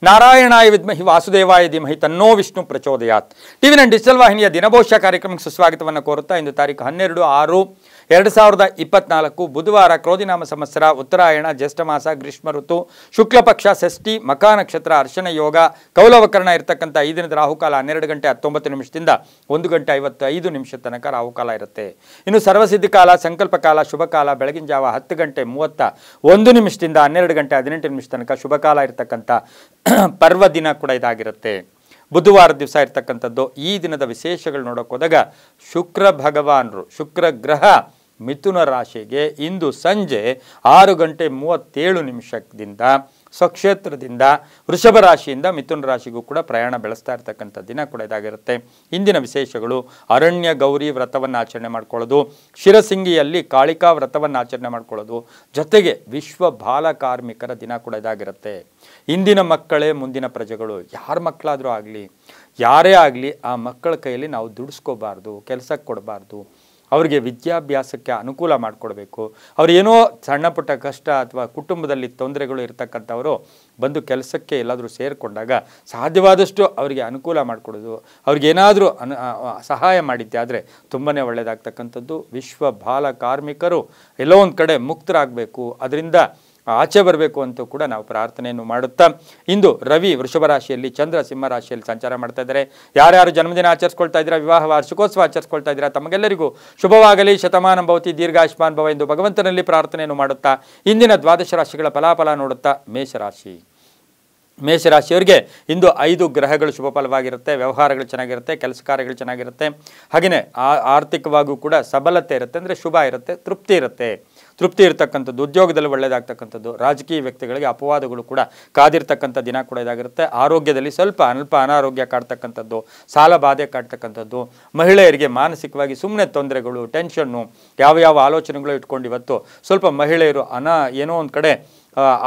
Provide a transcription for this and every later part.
ನಾರಾಯಣಾಯ ವಿದ್ಮಹಿ ವಾಸುದೇವಾಯ ಧೀಮಹಿ ತನ್ನೋ ವಿಷ್ಣು ಪ್ರಚೋದಯಾತ್. ಟಿವಿ ನೈನ್ ಡಿಜಿಟಲ್ ವಾಹಿನಿಯ ದಿನಭವಿಷ್ಯ ಕಾರ್ಯಕ್ರಮಕ್ಕೆ ಸುಸ್ವಾಗತವನ್ನು ಕೋರುತ್ತಾ ಇಂದು ತಾರೀಕು 12/6/2024 ಬುಧವಾರ ಕ್ರೋಧಿನಾಮ ಸಂವತ್ಸರ ಉತ್ತರಾಯಣ ಜ್ಯೇಷ್ಠ ಮಾಸ ಗ್ರೀಷ್ಮ ಋತು ಶುಕ್ಲ ಪಕ್ಷ ಷಷ್ಠಿ ಮಕಾ ನಕ್ಷತ್ರ ಅರ್ಶನ ಯೋಗ ಕೌಲವಕರಣ ಇರತಕ್ಕಂಥ ಈ ದಿನದ ರಾಹುಕಾಲ 12 ಗಂಟೆ 19 ನಿಮಿಷದಿಂದ 1 ಗಂಟೆ 55 ನಿಮಿಷ ತನಕ ರಾಹುಕಾಲ ಇರುತ್ತೆ. ಇನ್ನು ಸರ್ವಸಿದ್ಧಿ ಕಾಲ ಸಂಕಲ್ಪ ಕಾಲ ಶುಭ ಕಾಲ ಬೆಳಗಿನ ಜಾವ 10 ಗಂಟೆ 31 ನಿಮಿಷದಿಂದ 12 ಗಂಟೆ 18 ನಿಮಿಷ ತನಕ ಶುಭ ಕಾಲ ಇರತಕ್ಕಂಥ ಪರ್ವ ದಿನ ಕೂಡ ಇದಾಗಿರುತ್ತೆ. ಬುಧವಾರ ದಿವಸ ಇರ್ತಕ್ಕಂಥದ್ದು. ಈ ದಿನದ ವಿಶೇಷಗಳು ನೋಡೋಕೆ ಹೋದಾಗ ಶುಕ್ರ ಭಗವಾನರು ಶುಕ್ರ ಗ್ರಹ ಮಿಥುನ ರಾಶಿಗೆ ಇಂದು ಸಂಜೆ 6 ಗಂಟೆ 37 ನಿಮಿಷದಿಂದ ಸ್ವಕ್ಷೇತ್ರದಿಂದ ವೃಷಭ ರಾಶಿಯಿಂದ ಮಿಥುನ ರಾಶಿಗೂ ಕೂಡ ಪ್ರಯಾಣ ಬೆಳೆಸ್ತಾ ಇರ್ತಕ್ಕಂಥ ದಿನ ಕೂಡ ಇದಾಗಿರುತ್ತೆ. ಇಂದಿನ ವಿಶೇಷಗಳು ಅರಣ್ಯ ಗೌರಿ ವ್ರತವನ್ನು ಆಚರಣೆ ಮಾಡ್ಕೊಳ್ಳೋದು, ಶಿರಸಿಂಗಿಯಲ್ಲಿ ಕಾಳಿಕಾ ವ್ರತವನ್ನು ಆಚರಣೆ ಮಾಡ್ಕೊಳ್ಳೋದು, ಜೊತೆಗೆ ವಿಶ್ವ ಬಾಲ ಕಾರ್ಮಿಕರ ದಿನ ಕೂಡ ಇದಾಗಿರುತ್ತೆ. ಇಂದಿನ ಮಕ್ಕಳೇ ಮುಂದಿನ ಪ್ರಜೆಗಳು. ಯಾರ ಮಕ್ಕಳಾದರೂ ಆಗಲಿ ಯಾರೇ ಆಗಲಿ ಆ ಮಕ್ಕಳ ಕೈಯಲ್ಲಿ ನಾವು ದುಡಿಸ್ಕೋಬಾರ್ದು, ಕೆಲಸಕ್ಕೆ ಕೊಡಬಾರ್ದು. ಅವರಿಗೆ ವಿದ್ಯಾಭ್ಯಾಸಕ್ಕೆ ಅನುಕೂಲ ಮಾಡಿಕೊಡ್ಬೇಕು. ಅವ್ರು ಏನೋ ಸಣ್ಣ ಪುಟ್ಟ ಕಷ್ಟ ಅಥವಾ ಕುಟುಂಬದಲ್ಲಿ ತೊಂದರೆಗಳು ಇರ್ತಕ್ಕಂಥವರು ಬಂದು ಕೆಲಸಕ್ಕೆ ಎಲ್ಲಾದರೂ ಸೇರಿಕೊಂಡಾಗ ಸಾಧ್ಯವಾದಷ್ಟು ಅವರಿಗೆ ಅನುಕೂಲ ಮಾಡಿಕೊಡೋದು, ಅವ್ರಿಗೇನಾದರೂ ಸಹಾಯ ಮಾಡಿದ್ದೆ ಆದರೆ ತುಂಬಾ ಒಳ್ಳೆಯದಾಗ್ತಕ್ಕಂಥದ್ದು. ವಿಶ್ವ ಬಾಲ ಕಾರ್ಮಿಕರು ಎಲ್ಲೋ ಒಂದು ಕಡೆ ಮುಕ್ತರಾಗಬೇಕು, ಅದರಿಂದ ಆಚೆ ಬರಬೇಕು ಅಂತೂ ಕೂಡ ನಾವು ಪ್ರಾರ್ಥನೆಯನ್ನು ಮಾಡುತ್ತಾ ಇಂದು ರವಿ ವೃಷಭ ರಾಶಿಯಲ್ಲಿ, ಚಂದ್ರ ಸಿಂಹ ರಾಶಿಯಲ್ಲಿ ಸಂಚಾರ ಮಾಡ್ತಾ ಇದ್ದಾರೆ. ಯಾರ್ಯಾರು ಜನ್ಮದಿನ ಆಚರಿಸ್ಕೊಳ್ತಾ ಇದ್ದೀರಾ, ವಿವಾಹ ವಾರ್ಷಿಕೋತ್ಸವ ಆಚರಿಸ್ಕೊಳ್ತಾ ಇದ್ದೀರಾ, ತಮಗೆಲ್ಲರಿಗೂ ಶುಭವಾಗಲಿ, ಶತಮಾನ ಭವತಿ, ದೀರ್ಘಾಯುಷ್ಮಾನ್ ಭವ ಎಂದು ಭಗವಂತನಲ್ಲಿ ಪ್ರಾರ್ಥನೆಯನ್ನು ಮಾಡುತ್ತಾ ಇಂದಿನ ದ್ವಾದಶ ರಾಶಿಗಳ ಫಲಾಫಲ ನೋಡುತ್ತಾ ಮೇಷರಾಶಿಯವರಿಗೆ ಇಂದು 5 ಗ್ರಹಗಳು ಶುಭ ಫಲವಾಗಿರುತ್ತೆ. ವ್ಯವಹಾರಗಳು ಚೆನ್ನಾಗಿರುತ್ತೆ, ಕೆಲಸ ಕಾರ್ಯಗಳು ಚೆನ್ನಾಗಿರುತ್ತೆ. ಹಾಗೆಯೇ ಆರ್ಥಿಕವಾಗೂ ಕೂಡ ಸಬಲತೆ ಇರುತ್ತೆ, ಅಂದರೆ ಶುಭ ಇರುತ್ತೆ, ತೃಪ್ತಿ ಇರತಕ್ಕಂಥದ್ದು, ಉದ್ಯೋಗದಲ್ಲಿ ಒಳ್ಳೆಯದಾಗ್ತಕ್ಕಂಥದ್ದು. ರಾಜಕೀಯ ವ್ಯಕ್ತಿಗಳಿಗೆ ಅಪವಾದಗಳು ಕೂಡ ಕಾದಿರ್ತಕ್ಕಂಥ ದಿನ ಕೂಡ ಇದಾಗಿರುತ್ತೆ. ಆರೋಗ್ಯದಲ್ಲಿ ಸ್ವಲ್ಪ ಅಲ್ಪ ಅನಾರೋಗ್ಯ ಕಾಡ್ತಕ್ಕಂಥದ್ದು, ಸಾಲ ಬಾಧೆ ಕಾಡ್ತಕ್ಕಂಥದ್ದು. ಮಹಿಳೆಯರಿಗೆ ಮಾನಸಿಕವಾಗಿ ಸುಮ್ಮನೆ ತೊಂದರೆಗಳು, ಟೆನ್ಷನ್ನು, ಯಾವ ಆಲೋಚನೆಗಳು ಇಟ್ಕೊಂಡು ಇವತ್ತು ಸ್ವಲ್ಪ ಮಹಿಳೆಯರು ಏನೋ ಒಂದು ಕಡೆ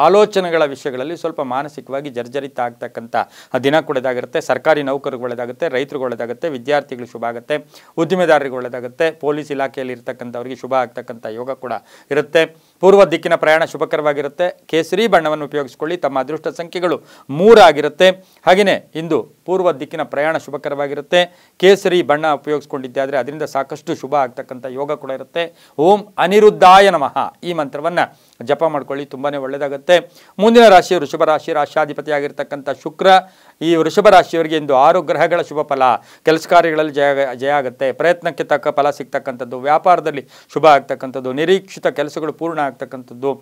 ಆಲೋಚನೆಗಳ ವಿಷಯಗಳಲ್ಲಿ ಸ್ವಲ್ಪ ಮಾನಸಿಕವಾಗಿ ಜರ್ಜರಿತ ಆಗ್ತಕ್ಕಂಥ ದಿನ ಕೂಡ ಇದಾಗಿರುತ್ತೆ. ಸರ್ಕಾರಿ ನೌಕರಿಗೆ ಒಳ್ಳೆಯದಾಗುತ್ತೆ, ರೈತರಿಗೆ ಒಳ್ಳೆಯದಾಗುತ್ತೆ, ವಿದ್ಯಾರ್ಥಿಗಳಿಗೆ ಶುಭ ಆಗುತ್ತೆ, ಉದ್ದಿಮೆದಾರರಿಗೆ ಒಳ್ಳೆಯದಾಗುತ್ತೆ, ಪೊಲೀಸ್ ಇಲಾಖೆಯಲ್ಲಿ ಇರ್ತಕ್ಕಂಥವರಿಗೆ ಶುಭ ಆಗ್ತಕ್ಕಂಥ ಯೋಗ ಕೂಡ ಇರುತ್ತೆ. ಪೂರ್ವ ದಿಕ್ಕಿನ ಪ್ರಯಾಣ ಶುಭಕರವಾಗಿರುತ್ತೆ. ಕೇಸರಿ ಬಣ್ಣವನ್ನು ಉಪಯೋಗಿಸಿಕೊಳ್ಳಿ. ತಮ್ಮ ಅದೃಷ್ಟ ಸಂಖ್ಯೆಗಳು 3 ಆಗಿರುತ್ತೆ. ಹಾಗೆಯೇ ಇಂದು ಪೂರ್ವ ದಿಕ್ಕಿನ ಪ್ರಯಾಣ ಶುಭಕರವಾಗಿರುತ್ತೆ. ಕೇಸರಿ ಬಣ್ಣ ಉಪಯೋಗಿಸ್ಕೊಂಡಿದ್ದೆ ಆದರೆ ಅದರಿಂದ ಸಾಕಷ್ಟು ಶುಭ ಆಗ್ತಕ್ಕಂಥ ಯೋಗ ಕೂಡ ಇರುತ್ತೆ. ಓಂ ಅನಿರುದ್ಧಾಯ ನಮಃ ಈ ಮಂತ್ರವನ್ನು ಜಪ ಮಾಡ್ಕೊಳ್ಳಿ, ತುಂಬಾ ಒಳ್ಳೆಯದಾಗುತ್ತೆ. ಮುಂದಿನ ರಾಶಿ ವೃಷಭ ರಾಶಿ, ರಾಶ್ಯಾಧಿಪತಿಯಾಗಿರ್ತಕ್ಕಂಥ ಶುಕ್ರ. ಈ ವೃಷಭ ರಾಶಿಯವರಿಗೆ ಇಂದು 6 ಗ್ರಹಗಳ ಶುಭ ಫಲ. ಕೆಲಸ ಕಾರ್ಯಗಳಲ್ಲಿ ಜಯ ಆಗುತ್ತೆ, ಪ್ರಯತ್ನಕ್ಕೆ ತಕ್ಕ ಫಲ ಸಿಗ್ತಕ್ಕಂಥದ್ದು, ವ್ಯಾಪಾರದಲ್ಲಿ ಶುಭ ಆಗ್ತಕ್ಕಂಥದ್ದು, ನಿರೀಕ್ಷಿತ ಕೆಲಸಗಳು ಪೂರ್ಣ ಆಗ್ತಕ್ಕಂಥದ್ದು,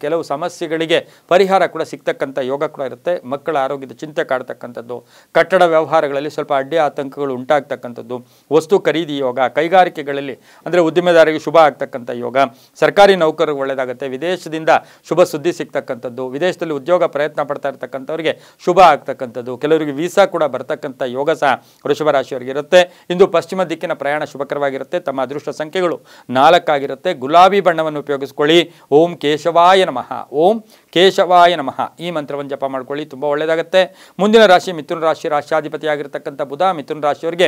ಕೆಲವು ಸಮಸ್ಯೆಗಳಿಗೆ ಪರಿಹಾರ ಕೂಡ ಸಿಗ್ತಕ್ಕಂಥ ಯೋಗ ಕೂಡ ಇರುತ್ತೆ. ಮಕ್ಕಳ ಆರೋಗ್ಯದ ಚಿಂತೆ ಕಾಡ್ತಕ್ಕಂಥದ್ದು, ಕಟ್ಟಡ ವ್ಯವಹಾರಗಳಲ್ಲಿ ಸ್ವಲ್ಪ ಅಡ್ಡಿ ಆತಂಕಗಳು ಉಂಟಾಗ್ತಕ್ಕಂಥದ್ದು, ವಸ್ತು ಖರೀದಿ ಯೋಗ, ಕೈಗಾರಿಕೆಗಳಲ್ಲಿ ಅಂದರೆ ಉದ್ದಿಮೆದಾರರಿಗೆ ಶುಭ ಆಗ್ತಕ್ಕಂಥ ಯೋಗ, ಸರ್ಕಾರಿ ನೌಕರರಿಗೆ ಒಳ್ಳೆಯದಾಗುತ್ತೆ, ವಿದೇಶದಿಂದ ಶುಭ ಸುದ್ದಿ ಸಿಗ್ತಕ್ಕಂಥದ್ದು, ವಿದೇಶದಲ್ಲಿ ಉದ್ಯೋಗ ಪ್ರಯತ್ನ ಪಡ್ತಾ ಇರ್ತಕ್ಕಂಥವ್ರಿಗೆ ಶುಭ ಆಗ್ತಕ್ಕಂಥದ್ದು, ಕೆಲವರಿಗೆ ವೀಸಾ ಕೂಡ ಬರ್ತಕ್ಕಂಥ ಯೋಗ ಸಹ ವೃಷಭ ರಾಶಿಯವರಿಗೆ ಇರುತ್ತೆ. ಇಂದು ಪಶ್ಚಿಮ ದಿಕ್ಕಿನ ಪ್ರಯಾಣ ಶುಭಕರವಾಗಿರುತ್ತೆ. ತಮ್ಮ ಅದೃಷ್ಟ ಸಂಖ್ಯೆಗಳು 4 ಆಗಿರುತ್ತೆ. ಗುಲಾಬಿ ಬಣ್ಣವನ್ನು ಉಪಯೋಗಿಸ್ಕೊಳ್ಳಿ. ಓಂ ಕೇಶವಾಯ ನಮಃ, ಓಂ ಕೇಶವಾಯ ನಮಃ ಈ ಮಂತ್ರವನ್ನು ಜಪ ಮಾಡ್ಕೊಳ್ಳಿ, ತುಂಬ ಒಳ್ಳೆಯದಾಗುತ್ತೆ. ಮುಂದಿನ ರಾಶಿ ಮಿಥುನ ರಾಶಿ, ರಾಶ್ಯಾಧಿಪತಿಯಾಗಿರ್ತಕ್ಕಂಥ ಬುಧ. ಮಿಥುನ ರಾಶಿಯವರಿಗೆ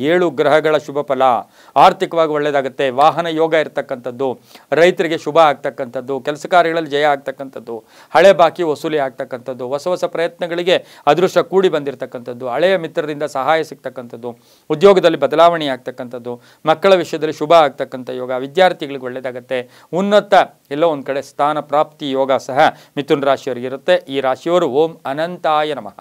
7 ಗ್ರಹಗಳ ಶುಭ ಫಲ. ಆರ್ಥಿಕವಾಗಿ ಒಳ್ಳೆಯದಾಗುತ್ತೆ, ವಾಹನ ಯೋಗ ಇರ್ತಕ್ಕಂಥದ್ದು, ರೈತರಿಗೆ ಶುಭ ಆಗ್ತಕ್ಕಂಥದ್ದು, ಕೆಲಸ ಕಾರ್ಯಗಳಲ್ಲಿ ಜಯ ಆಗ್ತಕ್ಕಂಥದ್ದು, ಹಳೆ ಬಾಕಿ ವಸೂಲಿ ಆಗ್ತಕ್ಕಂಥದ್ದು, ಹೊಸ ಪ್ರಯತ್ನಗಳಿಗೆ ಅದೃಷ್ಟ ಕೂಡಿ ಬಂದಿರತಕ್ಕಂಥದ್ದು, ಹಳೆಯ ಮಿತ್ರರಿಂದ ಸಹಾಯ ಸಿಗ್ತಕ್ಕಂಥದ್ದು, ಉದ್ಯೋಗದಲ್ಲಿ ಬದಲಾವಣೆ ಆಗ್ತಕ್ಕಂಥದ್ದು, ಮಕ್ಕಳ ವಿಷಯದಲ್ಲಿ ಶುಭ ಆಗ್ತಕ್ಕಂಥ ಯೋಗ, ವಿದ್ಯಾರ್ಥಿಗಳಿಗೆ ಒಳ್ಳೆಯದಾಗುತ್ತೆ. ಉನ್ನತ ಎಲ್ಲೋ ಒಂದು ಕಡೆ ಸ್ಥಾನ ಪ್ರಾಪ್ತಿ ಯೋಗ ಸಹ ಮಿಥುನ ರಾಶಿಯವರಿಗೆ ಇರುತ್ತೆ. ಈ ರಾಶಿಯವರು ಓಂ ಅನಂತಾಯ ನಮಃ,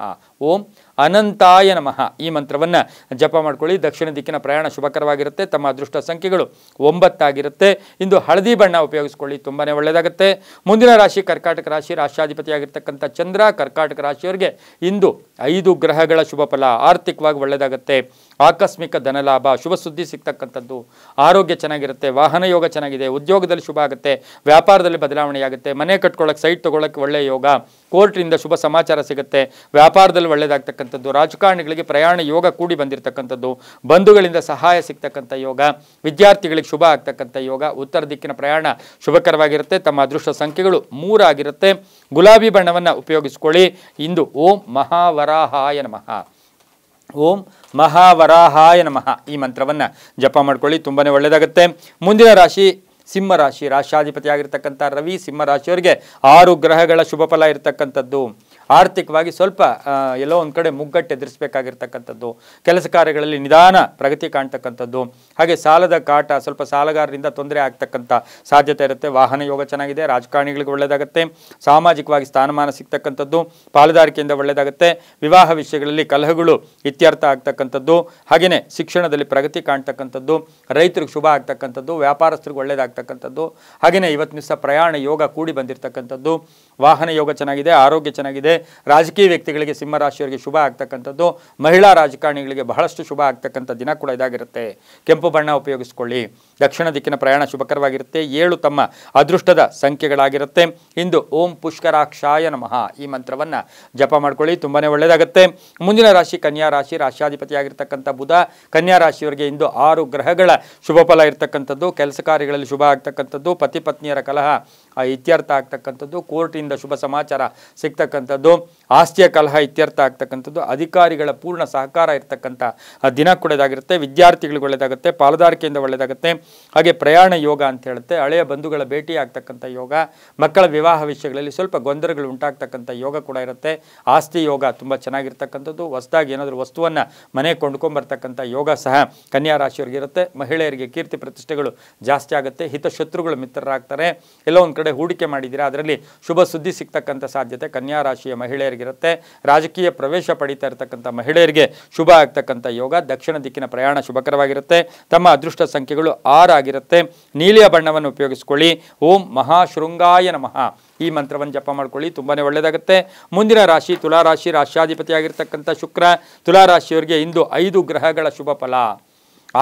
ಓಂ ಅನಂತಾಯ ನಮಃ ಈ ಮಂತ್ರವನ್ನು ಜಪ ಮಾಡ್ಕೊಳ್ಳಿ. ದಕ್ಷಿಣ ದಿಕ್ಕಿನ ಪ್ರಯಾಣ ಶುಭಕರವಾಗಿರುತ್ತೆ. ತಮ್ಮ ಅದೃಷ್ಟ ಸಂಖ್ಯೆಗಳು 9 ಆಗಿರುತ್ತೆ. ಇಂದು ಹಳದಿ ಬಣ್ಣ ಉಪಯೋಗಿಸ್ಕೊಳ್ಳಿ, ತುಂಬಾ ಒಳ್ಳೆಯದಾಗುತ್ತೆ. ಮುಂದಿನ ರಾಶಿ ಕರ್ಕಾಟಕ ರಾಶಿ, ರಾಶ್ಯಾಧಿಪತಿಯಾಗಿರ್ತಕ್ಕಂಥ ಚಂದ್ರ. ಕರ್ಕಾಟಕ ರಾಶಿಯವರಿಗೆ ಇಂದು 5 ಗ್ರಹಗಳ ಶುಭ ಫಲ. ಆರ್ಥಿಕವಾಗಿ ಒಳ್ಳೆಯದಾಗುತ್ತೆ, ಆಕಸ್ಮಿಕ ಧನಲಾಭ, ಶುಭ ಸುದ್ದಿ ಸಿಗ್ತಕ್ಕಂಥದ್ದು, ಆರೋಗ್ಯ ಚೆನ್ನಾಗಿರುತ್ತೆ, ವಾಹನ ಯೋಗ ಚೆನ್ನಾಗಿದೆ, ಉದ್ಯೋಗದಲ್ಲಿ ಶುಭ ಆಗುತ್ತೆ, ವ್ಯಾಪಾರದಲ್ಲಿ ಬದಲಾವಣೆಯಾಗುತ್ತೆ, ಮನೆ ಕಟ್ಕೊಳ್ಳೋಕೆ ಸೈಟ್ ತೊಗೊಳ್ಳೋಕ್ಕೆ ಒಳ್ಳೆಯ ಯೋಗ, ಕೋರ್ಟ್ರಿಂದ ಶುಭ ಸಮಾಚಾರ ಸಿಗುತ್ತೆ, ವ್ಯಾಪಾರದಲ್ಲಿ ಒಳ್ಳೆಯದಾಗ್ತಕ್ಕಂಥದ್ದು, ರಾಜಕಾರಣಿಗಳಿಗೆ ಪ್ರಯಾಣ ಯೋಗ ಕೂಡಿ ಬಂದಿರತಕ್ಕಂಥದ್ದು, ಬಂಧುಗಳಿಂದ ಸಹಾಯ ಸಿಗ್ತಕ್ಕಂಥ ಯೋಗ, ವಿದ್ಯಾರ್ಥಿಗಳಿಗೆ ಶುಭ ಆಗ್ತಕ್ಕಂಥ ಯೋಗ, ಉತ್ತರ ದಿಕ್ಕಿನ ಪ್ರಯಾಣ ಶುಭಕರವಾಗಿರುತ್ತೆ. ತಮ್ಮ ಅದೃಷ್ಟ ಸಂಖ್ಯೆಗಳು 3 ಆಗಿರುತ್ತೆ. ಗುಲಾಬಿ ಬಣ್ಣವನ್ನು ಉಪಯೋಗಿಸ್ಕೊಳ್ಳಿ. ಇಂದು ಓಂ ಮಹಾವರಾಹಾಯ ನಮಃ, ಓಂ ಮಹಾವರಾಹಾಯ ನಮಃ ಈ ಮಂತ್ರವನ್ನು ಜಪ ಮಾಡ್ಕೊಳ್ಳಿ, ತುಂಬಾ ಒಳ್ಳೆಯದಾಗುತ್ತೆ. ಮುಂದಿನ ರಾಶಿ ಸಿಂಹ ರಾಶಿ, ರಾಶ್ಯಾಧಿಪತಿಯಾಗಿರ್ತಕ್ಕಂಥ ರವಿ. ಸಿಂಹ ರಾಶಿಯವರಿಗೆ 6 ಗ್ರಹಗಳ ಶುಭ ಫಲ ಇರತಕ್ಕಂಥದ್ದು. ಆರ್ಥಿಕವಾಗಿ ಸ್ವಲ್ಪ ಎಲ್ಲೋ ಒಂದು ಕಡೆ ಮುಗ್ಗಟ್ಟು ಎದುರಿಸಬೇಕಾಗಿರ್ತಕ್ಕಂಥದ್ದು, ಕೆಲಸ ಕಾರ್ಯಗಳಲ್ಲಿ ನಿಧಾನ ಪ್ರಗತಿ ಕಾಣ್ತಕ್ಕಂಥದ್ದು, ಹಾಗೆ ಸಾಲದ ಕಾಟ, ಸ್ವಲ್ಪ ಸಾಲಗಾರರಿಂದ ತೊಂದರೆ ಆಗ್ತಕ್ಕಂಥ ಸಾಧ್ಯತೆ ಇರುತ್ತೆ. ವಾಹನ ಯೋಗ ಚೆನ್ನಾಗಿದೆ, ರಾಜಕಾರಣಿಗಳಿಗೆ ಒಳ್ಳೆಯದಾಗುತ್ತೆ, ಸಾಮಾಜಿಕವಾಗಿ ಸ್ಥಾನಮಾನ ಸಿಗ್ತಕ್ಕಂಥದ್ದು, ಪಾಲುದಾರಿಕೆಯಿಂದ ಒಳ್ಳೆಯದಾಗುತ್ತೆ, ವಿವಾಹ ವಿಷಯಗಳಲ್ಲಿ ಕಲಹಗಳು ಇತ್ಯರ್ಥ ಆಗ್ತಕ್ಕಂಥದ್ದು, ಹಾಗೆಯೇ ಶಿಕ್ಷಣದಲ್ಲಿ ಪ್ರಗತಿ ಕಾಣ್ತಕ್ಕಂಥದ್ದು, ರೈತರಿಗೆ ಶುಭ ಆಗ್ತಕ್ಕಂಥದ್ದು, ವ್ಯಾಪಾರಸ್ಥರಿಗೆ ಒಳ್ಳೆಯದಾಗ್ತಕ್ಕಂಥದ್ದು, ಹಾಗೆಯೇ ಇವತ್ತಿನ ದಿವಸ ಪ್ರಯಾಣ ಯೋಗ ಕೂಡಿ ಬಂದಿರತಕ್ಕಂಥದ್ದು, ವಾಹನ ಯೋಗ ಚೆನ್ನಾಗಿದೆ, ಆರೋಗ್ಯ ಚೆನ್ನಾಗಿದೆ, ರಾಜಕೀಯ ವ್ಯಕ್ತಿಗಳಿಗೆ ಸಿಂಹರಾಶಿಯವರಿಗೆ ಶುಭ ಆಗ್ತಕ್ಕಂಥದ್ದು, ಮಹಿಳಾ ರಾಜಕಾರಣಿಗಳಿಗೆ ಬಹಳಷ್ಟು ಶುಭ ಆಗ್ತಕ್ಕಂಥ ದಿನ ಕೂಡ ಇದಾಗಿರುತ್ತೆ. ಕೆಂಪು ಬಣ್ಣ ಉಪಯೋಗಿಸ್ಕೊಳ್ಳಿ. ದಕ್ಷಿಣ ದಿಕ್ಕಿನ ಪ್ರಯಾಣ ಶುಭಕರವಾಗಿರುತ್ತೆ. 7 ತಮ್ಮ ಅದೃಷ್ಟದ ಸಂಖ್ಯೆಗಳಾಗಿರುತ್ತೆ. ಇಂದು ಓಂ ಪುಷ್ಕರಾಕ್ಷಾಯ ನಮಃ ಈ ಮಂತ್ರವನ್ನು ಜಪ ಮಾಡ್ಕೊಳ್ಳಿ, ತುಂಬಾನೇ ಒಳ್ಳೆಯದಾಗುತ್ತೆ. ಮುಂದಿನ ರಾಶಿ ಕನ್ಯಾ ರಾಶಿ, ರಾಶ್ಯಾಧಿಪತಿಯಾಗಿರ್ತಕ್ಕಂಥ ಬುಧ. ಕನ್ಯಾ ರಾಶಿಯವರಿಗೆ ಇಂದು 6 ಗ್ರಹಗಳ ಶುಭ ಫಲ ಇರ್ತಕ್ಕಂಥದ್ದು, ಕೆಲಸ ಕಾರ್ಯಗಳಲ್ಲಿ ಶುಭ ಆಗ್ತಕ್ಕಂಥದ್ದು, ಪತಿ ಪತ್ನಿಯರ ಕಲಹ ಇತ್ಯರ್ಥ ಆಗ್ತಕ್ಕಂಥದ್ದು, ಕೋರ್ಟಿಂದ ಶುಭ ಸಮಾಚಾರ ಸಿಗ್ತಕ್ಕಂಥದ್ದು, ಆಸ್ತಿಯ ಕಲಹ ಇತ್ಯರ್ಥ ಆಗ್ತಕ್ಕಂಥದ್ದು, ಅಧಿಕಾರಿಗಳ ಪೂರ್ಣ ಸಹಕಾರ ಇರ್ತಕ್ಕಂಥ ದಿನ ಕೂಡ ಇದಾಗಿರುತ್ತೆ. ವಿದ್ಯಾರ್ಥಿಗಳಿಗೆ ಒಳ್ಳೆಯದಾಗುತ್ತೆ, ಪಾಲುದಾರಿಕೆಯಿಂದ ಒಳ್ಳೆಯದಾಗುತ್ತೆ, ಹಾಗೆ ಪ್ರಯಾಣ ಯೋಗ ಅಂತ ಹೇಳುತ್ತೆ. ಹಳೆಯ ಬಂಧುಗಳ ಭೇಟಿ ಆಗ್ತಕ್ಕಂಥ ಯೋಗ, ಮಕ್ಕಳ ವಿವಾಹ ವಿಷಯಗಳಲ್ಲಿ ಸ್ವಲ್ಪ ಗೊಂದಲಗಳು ಉಂಟಾಗ್ತಕ್ಕಂಥ ಯೋಗ ಕೂಡ ಇರುತ್ತೆ. ಆಸ್ತಿ ಯೋಗ ತುಂಬ ಚೆನ್ನಾಗಿರ್ತಕ್ಕಂಥದ್ದು, ಹೊಸದಾಗಿ ಏನಾದರೂ ವಸ್ತುವನ್ನು ಮನೆ ಕೊಂಡ್ಕೊಂಬರ್ತಕ್ಕಂಥ ಯೋಗ ಸಹ ಕನ್ಯಾ ರಾಶಿಯವರಿಗೆ ಇರುತ್ತೆ. ಮಹಿಳೆಯರಿಗೆ ಕೀರ್ತಿ ಪ್ರತಿಷ್ಠೆಗಳು ಜಾಸ್ತಿ ಆಗುತ್ತೆ, ಹಿತಶತ್ರುಗಳು ಮಿತ್ರರಾಗ್ತಾರೆ. ಎಲ್ಲೋ ಒಂದು ಕಡೆ ಹೂಡಿಕೆ ಮಾಡಿದ್ದೀರಾ, ಅದರಲ್ಲಿ ಶುಭ ಸುದ್ದಿ ಸಿಗ್ತಕ್ಕಂಥ ಸಾಧ್ಯತೆ ಕನ್ಯಾ ರಾಶಿಯ ಮಹಿಳೆಯರಿಗಿರುತ್ತೆ. ರಾಜಕೀಯ ಪ್ರವೇಶ ಪಡೀತಾ ಇರತಕ್ಕಂಥ ಮಹಿಳೆಯರಿಗೆ ಶುಭ ಆಗ್ತಕ್ಕಂಥ ಯೋಗ. ದಕ್ಷಿಣ ದಿಕ್ಕಿನ ಪ್ರಯಾಣ ಶುಭಕರವಾಗಿರುತ್ತೆ. ತಮ್ಮ ಅದೃಷ್ಟ ಸಂಖ್ಯೆಗಳು 6 ಆಗಿರುತ್ತೆ. ನೀಲಿಯ ಬಣ್ಣವನ್ನು ಉಪಯೋಗಿಸ್ಕೊಳ್ಳಿ. ಓಂ ಮಹಾಶೃಂಗಾಯ ನಮಃ ಈ ಮಂತ್ರವನ್ನು ಜಪ ಮಾಡ್ಕೊಳ್ಳಿ, ತುಂಬಾನೇ ಒಳ್ಳೆಯದಾಗುತ್ತೆ. ಮುಂದಿನ ರಾಶಿ ತುಲಾರಾಶಿ, ರಾಶ್ಯಾಧಿಪತಿಯಾಗಿರ್ತಕ್ಕಂಥ ಶುಕ್ರ. ತುಲಾರಾಶಿಯವರಿಗೆ ಇಂದು 5 ಗ್ರಹಗಳ ಶುಭ ಫಲ.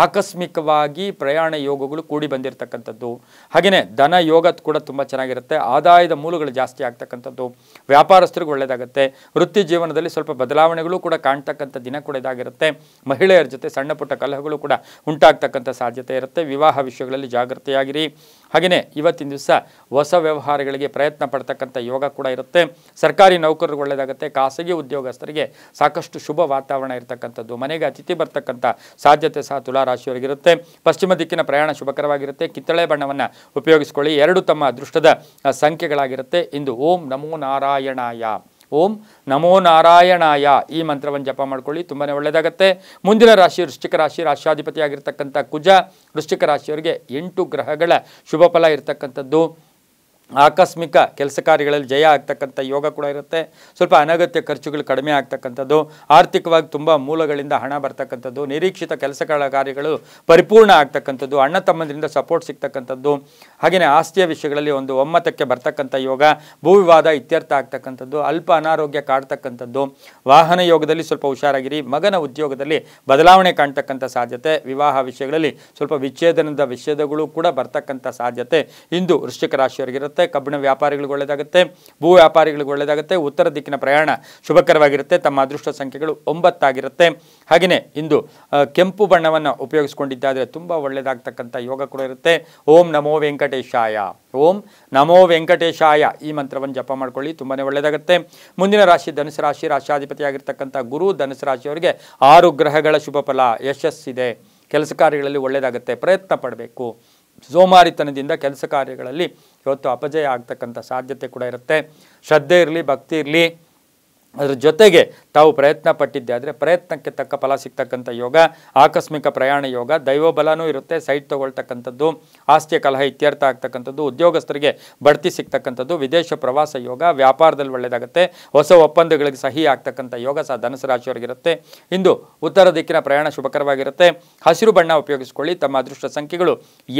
ಆಕಸ್ಮಿಕವಾಗಿ ಪ್ರಯಾಣ ಯೋಗಗಳು ಕೂಡಿ ಬಂದಿರತಕ್ಕಂಥದ್ದು, ಹಾಗೆಯೇ ಧನ ಯೋಗ ಕೂಡ ತುಂಬ ಚೆನ್ನಾಗಿರುತ್ತೆ. ಆದಾಯದ ಮೂಲಗಳು ಜಾಸ್ತಿ ಆಗ್ತಕ್ಕಂಥದ್ದು, ವ್ಯಾಪಾರಸ್ಥರಿಗೆ ಒಳ್ಳೆಯದಾಗುತ್ತೆ. ವೃತ್ತಿ ಜೀವನದಲ್ಲಿ ಸ್ವಲ್ಪ ಬದಲಾವಣೆಗಳು ಕೂಡ ಕಾಣ್ತಕ್ಕಂಥ ದಿನ ಕೂಡ ಇದಾಗಿರುತ್ತೆ. ಮಹಿಳೆಯರ ಜೊತೆ ಸಣ್ಣ ಪುಟ್ಟ ಕಲಹಗಳು ಕೂಡ ಉಂಟಾಗ್ತಕ್ಕಂಥ ಸಾಧ್ಯತೆ ಇರುತ್ತೆ. ವಿವಾಹ ವಿಷಯಗಳಲ್ಲಿ ಜಾಗೃತಿಯಾಗಿರಿ. ಹಾಗೆಯೇ ಇವತ್ತಿನ ದಿವಸ ಹೊಸ ವ್ಯವಹಾರಗಳಿಗೆ ಪ್ರಯತ್ನ ಪಡ್ತಕ್ಕಂಥ ಯೋಗ ಕೂಡ ಇರುತ್ತೆ. ಸರ್ಕಾರಿ ನೌಕರರಿಗೆ ಒಳ್ಳೆಯದಾಗುತ್ತೆ. ಖಾಸಗಿ ಉದ್ಯೋಗಸ್ಥರಿಗೆ ಸಾಕಷ್ಟು ಶುಭ ವಾತಾವರಣ ಇರತಕ್ಕಂಥದ್ದು, ಮನೆಗೆ ಅತಿಥಿ ಬರ್ತಕ್ಕಂಥ ಸಾಧ್ಯತೆ ಸಹ ತುಲಾರಾಶಿಯವರಿಗಿರುತ್ತೆ. ಪಶ್ಚಿಮ ದಿಕ್ಕಿನ ಪ್ರಯಾಣ ಶುಭಕರವಾಗಿರುತ್ತೆ. ಕಿತ್ತಳೆ ಬಣ್ಣವನ್ನು ಉಪಯೋಗಿಸಿಕೊಳ್ಳಿ. 2 ತಮ್ಮ ಅದೃಷ್ಟದ ಸಂಖ್ಯೆಗಳಾಗಿರುತ್ತೆ. ಇಂದು ಓಂ ನಮೋ ನಾರಾಯಣಾಯ, ಓಂ ನಮೋ ನಾರಾಯಣಾಯ ಈ ಮಂತ್ರವನ್ನು ಜಪ ಮಾಡ್ಕೊಳ್ಳಿ, ತುಂಬಾನೇ ಒಳ್ಳೆಯದಾಗುತ್ತೆ. ಮುಂದಿನ ರಾಶಿ ವೃಶ್ಚಿಕ ರಾಶಿ, ರಾಶ್ಯಾಧಿಪತಿಯಾಗಿರ್ತಕ್ಕಂಥ ಕುಜ. ವೃಶ್ಚಿಕ ರಾಶಿಯವರಿಗೆ 8 ಗ್ರಹಗಳ ಶುಭ ಫಲ ಇರತಕ್ಕಂಥದ್ದು. ಆಕಸ್ಮಿಕ ಕೆಲಸ ಕಾರ್ಯಗಳಲ್ಲಿ ಜಯ ಆಗ್ತಕ್ಕಂಥ ಯೋಗ ಕೂಡ ಇರುತ್ತೆ. ಸ್ವಲ್ಪ ಅನಗತ್ಯ ಖರ್ಚುಗಳು ಕಡಿಮೆ ಆಗ್ತಕ್ಕಂಥದ್ದು, ಆರ್ಥಿಕವಾಗಿ ತುಂಬ ಮೂಲಗಳಿಂದ ಹಣ ಬರ್ತಕ್ಕಂಥದ್ದು, ನಿರೀಕ್ಷಿತ ಕೆಲಸಗಳ ಕಾರ್ಯಗಳು ಪರಿಪೂರ್ಣ ಆಗ್ತಕ್ಕಂಥದ್ದು, ಅಣ್ಣ ತಮ್ಮಂದರಿಂದ ಸಪೋರ್ಟ್ ಸಿಗ್ತಕ್ಕಂಥದ್ದು, ಹಾಗೆಯೇ ಆಸ್ತಿಯ ವಿಷಯಗಳಲ್ಲಿ ಒಂದು ಒಮ್ಮತಕ್ಕೆ ಬರ್ತಕ್ಕಂಥ ಯೋಗ, ಭೂವಿವಾದ ಇತ್ಯರ್ಥ ಆಗ್ತಕ್ಕಂಥದ್ದು, ಅಲ್ಪ ಅನಾರೋಗ್ಯ ಕಾಡ್ತಕ್ಕಂಥದ್ದು, ವಾಹನ ಯೋಗದಲ್ಲಿ ಸ್ವಲ್ಪ ಹುಷಾರಾಗಿರಿ. ಮಗನ ಉದ್ಯೋಗದಲ್ಲಿ ಬದಲಾವಣೆ ಕಾಣ್ತಕ್ಕಂಥ ಸಾಧ್ಯತೆ, ವಿವಾಹ ವಿಷಯಗಳಲ್ಲಿ ಸ್ವಲ್ಪ ವಿಚ್ಛೇದನದ ವಿಷಯಗಳು ಕೂಡ ಬರ್ತಕ್ಕಂಥ ಸಾಧ್ಯತೆ ಇಂದು ವೃಶ್ಚಿಕ ರಾಶಿಯವರಿಗಿರುತ್ತೆ. ಕಬ್ಬಿಣ ವ್ಯಾಪಾರಿಗಳಿಗೆ ಒಳ್ಳೆಯದಾಗುತ್ತೆ, ಭೂ ವ್ಯಾಪಾರಿಗಳಿಗೆ ಒಳ್ಳೆಯದಾಗುತ್ತೆ. ಉತ್ತರ ದಿಕ್ಕಿನ ಪ್ರಯಾಣ ಶುಭಕರವಾಗಿರುತ್ತೆ. ತಮ್ಮ ಅದೃಷ್ಟ ಸಂಖ್ಯೆಗಳು 9 ಆಗಿರುತ್ತೆ. ಹಾಗೆಯೇ ಇಂದು ಕೆಂಪು ಬಣ್ಣವನ್ನು ಉಪಯೋಗಿಸಿಕೊಂಡಿದ್ದಾದರೆ ತುಂಬ ಒಳ್ಳೆಯದಾಗ್ತಕ್ಕಂಥ ಯೋಗ ಕೂಡ ಇರುತ್ತೆ. ಓಂ ನಮೋ ವೆಂಕಟೇಶಾಯ, ಓಂ ನಮೋ ವೆಂಕಟೇಶಾಯ ಈ ಮಂತ್ರವನ್ನು ಜಪ ಮಾಡ್ಕೊಳ್ಳಿ, ತುಂಬಾನೇ ಒಳ್ಳೆಯದಾಗುತ್ತೆ. ಮುಂದಿನ ರಾಶಿ ಧನುಸು ರಾಶಿ, ರಾಶ್ಯಾಧಿಪತಿಯಾಗಿರ್ತಕ್ಕಂಥ ಗುರು. ಧನುಸು ರಾಶಿಯವರಿಗೆ 6 ಗ್ರಹಗಳ ಶುಭ ಫಲ. ಯಶಸ್ಸಿದೆ, ಕೆಲಸ ಕಾರ್ಯಗಳಲ್ಲಿ ಒಳ್ಳೆಯದಾಗುತ್ತೆ, ಪ್ರಯತ್ನ ಪಡಬೇಕು. ಸೋಮಾರಿತನದಿಂದ ಕೆಲಸ ಕಾರ್ಯಗಳಲ್ಲಿ ಇವತ್ತು ಅಪಜಯ ಆಗ್ತಕ್ಕಂಥ ಸಾಧ್ಯತೆ ಕೂಡ ಇರುತ್ತೆ. ಶ್ರದ್ಧೆ ಇರಲಿ, ಭಕ್ತಿ ಇರಲಿ, ಅದರ ಜೊತೆಗೆ ತಾವು ಪ್ರಯತ್ನ ಪಟ್ಟಿದ್ದೆ ಆದರೆ ಪ್ರಯತ್ನಕ್ಕೆ ತಕ್ಕ ಫಲ ಸಿಗ್ತಕ್ಕಂಥ ಯೋಗ. ಆಕಸ್ಮಿಕ ಪ್ರಯಾಣ ಯೋಗ, ದೈವಬಲನೂ ಇರುತ್ತೆ. ಸೈಟ್ ತಗೊಳ್ತಕ್ಕಂಥದ್ದು, ಆಸ್ತಿಯ ಕಲಹ ಇತ್ಯರ್ಥ ಆಗ್ತಕ್ಕಂಥದ್ದು, ಉದ್ಯೋಗಸ್ಥರಿಗೆ ಬಡ್ತಿ ಸಿಗ್ತಕ್ಕಂಥದ್ದು, ವಿದೇಶ ಪ್ರವಾಸ ಯೋಗ, ವ್ಯಾಪಾರದಲ್ಲಿ ಒಳ್ಳೆಯದಾಗುತ್ತೆ. ಹೊಸ ಒಪ್ಪಂದಗಳಿಗೆ ಸಹಿ ಆಗ್ತಕ್ಕಂಥ ಯೋಗ ಸಹ ಧನುಸು ರಾಶಿಯವರಿಗಿರುತ್ತೆ. ಇಂದು ಉತ್ತರ ದಿಕ್ಕಿನ ಪ್ರಯಾಣ ಶುಭಕರವಾಗಿರುತ್ತೆ. ಹಸಿರು ಬಣ್ಣ ಉಪಯೋಗಿಸಿಕೊಳ್ಳಿ. ತಮ್ಮ ಅದೃಷ್ಟ ಸಂಖ್ಯೆಗಳು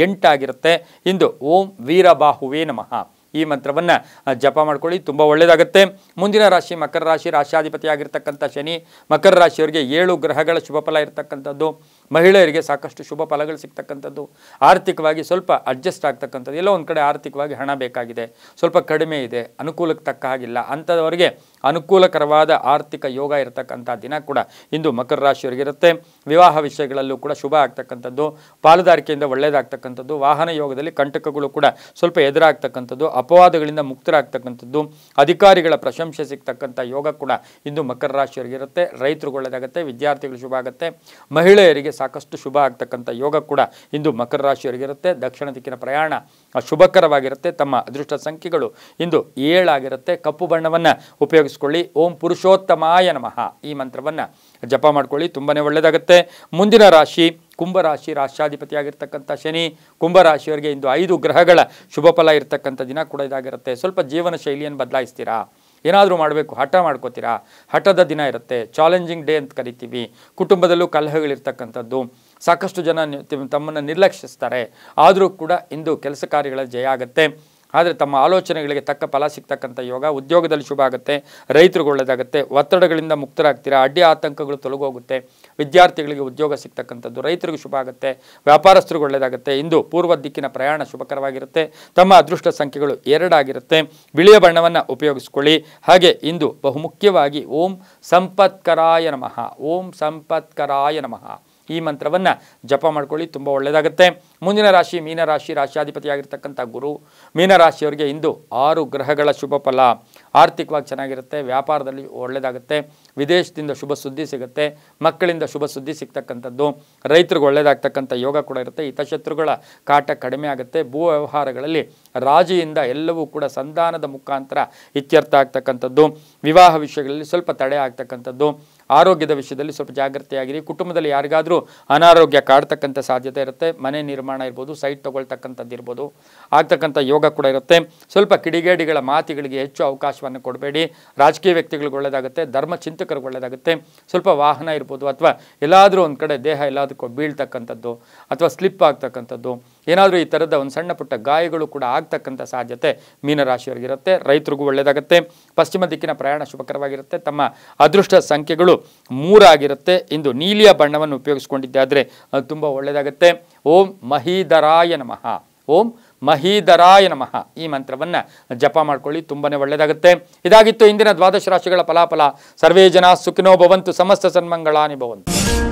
8 ಆಗಿರುತ್ತೆ. ಇಂದು ಓಂ ವೀರಬಾಹುವೇ ನಮಃ ಈ ಮಂತ್ರವನ್ನು ಜಪ ಮಾಡ್ಕೊಳ್ಳಿ, ತುಂಬ ಒಳ್ಳೆಯದಾಗುತ್ತೆ. ಮುಂದಿನ ರಾಶಿ ಮಕರ ರಾಶಿ, ರಾಶ್ಯಾಧಿಪತಿಯಾಗಿರ್ತಕ್ಕಂಥ ಶನಿ. ಮಕರ ರಾಶಿಯವರಿಗೆ 7 ಗ್ರಹಗಳ ಶುಭ ಫಲ ಇರತಕ್ಕಂಥದ್ದು. ಮಹಿಳೆಯರಿಗೆ ಸಾಕಷ್ಟು ಶುಭ ಫಲಗಳು ಸಿಗ್ತಕ್ಕಂಥದ್ದು. ಆರ್ಥಿಕವಾಗಿ ಸ್ವಲ್ಪ ಅಡ್ಜಸ್ಟ್ ಆಗ್ತಕ್ಕಂಥದ್ದು, ಎಲ್ಲೋ ಒಂದು ಕಡೆ ಆರ್ಥಿಕವಾಗಿ ಹಣ ಬೇಕಾಗಿದೆ, ಸ್ವಲ್ಪ ಕಡಿಮೆ ಇದೆ, ಅನುಕೂಲಕ್ಕೆ ತಕ್ಕ ಹಾಗಿಲ್ಲ, ಅಂಥವರಿಗೆ ಅನುಕೂಲಕರವಾದ ಆರ್ಥಿಕ ಯೋಗ ಇರತಕ್ಕಂಥ ದಿನ ಕೂಡ ಇಂದು ಮಕರ ರಾಶಿಯವರಿಗಿರುತ್ತೆ. ವಿವಾಹ ವಿಷಯಗಳಲ್ಲೂ ಕೂಡ ಶುಭ ಆಗ್ತಕ್ಕಂಥದ್ದು, ಪಾಲುದಾರಿಕೆಯಿಂದ ಒಳ್ಳೆಯದಾಗ್ತಕ್ಕಂಥದ್ದು, ವಾಹನ ಯೋಗದಲ್ಲಿ ಕಂಟಕಗಳು ಕೂಡ ಸ್ವಲ್ಪ ಎದುರಾಗ್ತಕ್ಕಂಥದ್ದು, ಅಪವಾದಗಳಿಂದ ಮುಕ್ತರಾಗ್ತಕ್ಕಂಥದ್ದು, ಅಧಿಕಾರಿಗಳ ಪ್ರಶಂಸೆ ಸಿಗ್ತಕ್ಕಂಥ ಯೋಗ ಕೂಡ ಇಂದು ಮಕರ ರಾಶಿಯವರಿಗಿರುತ್ತೆ. ರೈತರಿಗೆ ಒಳ್ಳೆಯದಾಗುತ್ತೆ, ವಿದ್ಯಾರ್ಥಿಗಳು ಶುಭ ಆಗುತ್ತೆ. ಮಹಿಳೆಯರಿಗೆ ಸಾಕಷ್ಟು ಶುಭ ಆಗ್ತಕ್ಕಂಥ ಯೋಗ ಕೂಡ ಇಂದು ಮಕರ ರಾಶಿಯವರಿಗಿರುತ್ತೆ. ದಕ್ಷಿಣ ದಿಕ್ಕಿನ ಪ್ರಯಾಣ ಶುಭಕರವಾಗಿರುತ್ತೆ. ತಮ್ಮ ಅದೃಷ್ಟ ಸಂಖ್ಯೆಗಳು ಇಂದು 7 ಆಗಿರುತ್ತೆ. ಕಪ್ಪು ಬಣ್ಣವನ್ನು ಉಪಯೋಗಿಸ್ಕೊಳ್ಳಿ. ಓಂ ಪುರುಷೋತ್ತಮಾಯ ನಮಃ ಈ ಮಂತ್ರವನ್ನು ಜಪ ಮಾಡ್ಕೊಳ್ಳಿ, ತುಂಬಾ ಒಳ್ಳೆಯದಾಗುತ್ತೆ. ಮುಂದಿನ ರಾಶಿ ಕುಂಭರಾಶಿ. ರಾಷ್ಟ್ರಾಧಿಪತಿಯಾಗಿರ್ತಕ್ಕಂಥ ಶನಿ ಕುಂಭರಾಶಿಯವರಿಗೆ ಇಂದು 5 ಗ್ರಹಗಳ ಶುಭ ಫಲ ಇರತಕ್ಕಂಥ ದಿನ ಕೂಡ ಇದಾಗಿರುತ್ತೆ. ಸ್ವಲ್ಪ ಜೀವನ ಶೈಲಿಯನ್ನು ಬದಲಾಯಿಸ್ತೀರಾ, ಏನಾದರೂ ಮಾಡಬೇಕು ಹಠ ಮಾಡ್ಕೋತೀರಾ, ಹಠದ ದಿನ ಇರುತ್ತೆ. ಚಾಲೆಂಜಿಂಗ್ ಡೇ ಅಂತ ಕರಿತೀವಿ. ಕುಟುಂಬದಲ್ಲೂ ಕಲಹಗಳಿರ್ತಕ್ಕಂಥದ್ದು, ಸಾಕಷ್ಟು ಜನ ತಮ್ಮನ್ನು ನಿರ್ಲಕ್ಷಿಸ್ತಾರೆ. ಆದರೂ ಕೂಡ ಇಂದು ಕೆಲಸ ಕಾರ್ಯಗಳ ಜಯ ಆಗುತ್ತೆ. ಆದರೆ ತಮ್ಮ ಆಲೋಚನೆಗಳಿಗೆ ತಕ್ಕ ಫಲ ಸಿಗ್ತಕ್ಕಂಥ ಯೋಗ. ಉದ್ಯೋಗದಲ್ಲಿ ಶುಭ ಆಗುತ್ತೆ. ರೈತರಿಗೆ ಒಳ್ಳೆಯದಾಗುತ್ತೆ. ಒತ್ತಡಗಳಿಂದ ಮುಕ್ತರಾಗ್ತೀರಾ. ಅಡ್ಡಿ ಆತಂಕಗಳು ತೊಲಗೋಗುತ್ತೆ. ವಿದ್ಯಾರ್ಥಿಗಳಿಗೆ ಉದ್ಯೋಗ ಸಿಗ್ತಕ್ಕಂಥದ್ದು. ರೈತರಿಗೆ ಶುಭ ಆಗುತ್ತೆ. ವ್ಯಾಪಾರಸ್ಥರಿಗೆ ಒಳ್ಳೆಯದಾಗುತ್ತೆ. ಇಂದು ಪೂರ್ವ ದಿಕ್ಕಿನ ಪ್ರಯಾಣ ಶುಭಕರವಾಗಿರುತ್ತೆ. ತಮ್ಮ ಅದೃಷ್ಟ ಸಂಖ್ಯೆಗಳು 2 ಆಗಿರುತ್ತೆ. ಬಿಳಿಯ ಬಣ್ಣವನ್ನು ಉಪಯೋಗಿಸ್ಕೊಳ್ಳಿ. ಹಾಗೆ ಇಂದು ಬಹುಮುಖ್ಯವಾಗಿ ಓಂ ಸಂಪತ್ಕರಾಯ ನಮಃ, ಓಂ ಸಂಪತ್ಕರಾಯ ನಮಃ ಈ ಮಂತ್ರವನ್ನು ಜಪ ಮಾಡ್ಕೊಳ್ಳಿ, ತುಂಬ ಒಳ್ಳೆಯದಾಗುತ್ತೆ. ಮುಂದಿನ ರಾಶಿ ಮೀನರಾಶಿ. ರಾಶಿಯಾಧಿಪತಿಯಾಗಿರ್ತಕ್ಕಂಥ ಗುರು ಮೀನರಾಶಿಯವರಿಗೆ ಇಂದು 6 ಗ್ರಹಗಳ ಶುಭ ಫಲ. ಆರ್ಥಿಕವಾಗಿ ಚೆನ್ನಾಗಿರುತ್ತೆ. ವ್ಯಾಪಾರದಲ್ಲಿ ಒಳ್ಳೆಯದಾಗುತ್ತೆ. ವಿದೇಶದಿಂದ ಶುಭ ಸುದ್ದಿ ಸಿಗುತ್ತೆ. ಮಕ್ಕಳಿಂದ ಶುಭ ಸುದ್ದಿ ಸಿಗ್ತಕ್ಕಂಥದ್ದು. ರೈತರಿಗೆ ಒಳ್ಳೆಯದಾಗ್ತಕ್ಕಂಥ ಯೋಗ ಕೂಡ ಇರುತ್ತೆ. ಹಿತಶತ್ರುಗಳ ಕಾಟ ಕಡಿಮೆ ಆಗುತ್ತೆ. ಭೂ ವ್ಯವಹಾರಗಳಲ್ಲಿ ರಾಜಿಯಿಂದ ಎಲ್ಲವೂ ಕೂಡ ಸಂಧಾನದ ಮುಖಾಂತರ ಇತ್ಯರ್ಥ ಆಗ್ತಕ್ಕಂಥದ್ದು. ವಿವಾಹ ವಿಷಯಗಳಲ್ಲಿ ಸ್ವಲ್ಪ ತಡೆ ಆಗ್ತಕ್ಕಂಥದ್ದು. ಆರೋಗ್ಯದ ವಿಷಯದಲ್ಲಿ ಸ್ವಲ್ಪ ಜಾಗೃತಿಯಾಗಿರಿ. ಕುಟುಂಬದಲ್ಲಿ ಯಾರಿಗಾದರೂ ಅನಾರೋಗ್ಯ ಕಾಡ್ತಕ್ಕಂಥ ಸಾಧ್ಯತೆ ಇರುತ್ತೆ. ಮನೆ ನಿರ್ಮಾಣ ಇರ್ಬೋದು, ಸೈಟ್ ತೊಗೊಳ್ತಕ್ಕಂಥದ್ದು ಇರ್ಬೋದು, ಆಗ್ತಕ್ಕಂಥ ಯೋಗ ಕೂಡ ಇರುತ್ತೆ. ಸ್ವಲ್ಪ ಕಿಡಿಗೇಡಿಗಳ ಮಾತಿಗಳಿಗೆ ಹೆಚ್ಚು ಅವಕಾಶವನ್ನು ಕೊಡಬೇಡಿ. ರಾಜಕೀಯ ವ್ಯಕ್ತಿಗಳಿಗೆ ಒಳ್ಳೆಯದಾಗುತ್ತೆ. ಧರ್ಮ ಚಿಂತಕರಿಗೆ ಒಳ್ಳೆಯದಾಗುತ್ತೆ. ಸ್ವಲ್ಪ ವಾಹನ ಇರ್ಬೋದು, ಅಥವಾ ಎಲ್ಲಾದರೂ ಒಂದು ಕಡೆ ದೇಹ ಎಲ್ಲಾದರೂ ಬೀಳ್ತಕ್ಕಂಥದ್ದು ಅಥವಾ ಸ್ಲಿಪ್ ಆಗ್ತಕ್ಕಂಥದ್ದು, ಏನಾದರೂ ಈ ಥರದ ಒಂದು ಸಣ್ಣ ಪುಟ್ಟ ಗಾಯಗಳು ಕೂಡ ಆಗ್ತಕ್ಕಂಥ ಸಾಧ್ಯತೆ ಮೀನರಾಶಿಯವರಿಗಿರುತ್ತೆ. ರೈತರಿಗೂ ಒಳ್ಳೆಯದಾಗುತ್ತೆ. ಪಶ್ಚಿಮ ದಿಕ್ಕಿನ ಪ್ರಯಾಣ ಶುಭಕರವಾಗಿರುತ್ತೆ. ತಮ್ಮ ಅದೃಷ್ಟ ಸಂಖ್ಯೆಗಳು 3 ಆಗಿರುತ್ತೆ. ಇಂದು ನೀಲಿಯ ಬಣ್ಣವನ್ನು ಉಪಯೋಗಿಸ್ಕೊಂಡಿದ್ದಾದರೆ ಅದು ತುಂಬ ಒಳ್ಳೆಯದಾಗುತ್ತೆ. ಓಂ ಮಹೀಧರಾಯ ನಮಃ, ಓಂ ಮಹೀಧರಾಯ ನಮಃ ಈ ಮಂತ್ರವನ್ನು ಜಪ ಮಾಡ್ಕೊಳ್ಳಿ, ತುಂಬಾ ಒಳ್ಳೆಯದಾಗುತ್ತೆ. ಇದಾಗಿತ್ತು ಇಂದಿನ ದ್ವಾದಶ ರಾಶಿಗಳ ಫಲಾಫಲ. ಸರ್ವೇ ಜನ ಸುಖಿನೋ ಭವಂತು, ಸಮಸ್ತ ಸನ್ಮಂಗಳಾನಿ ಭವಂತು.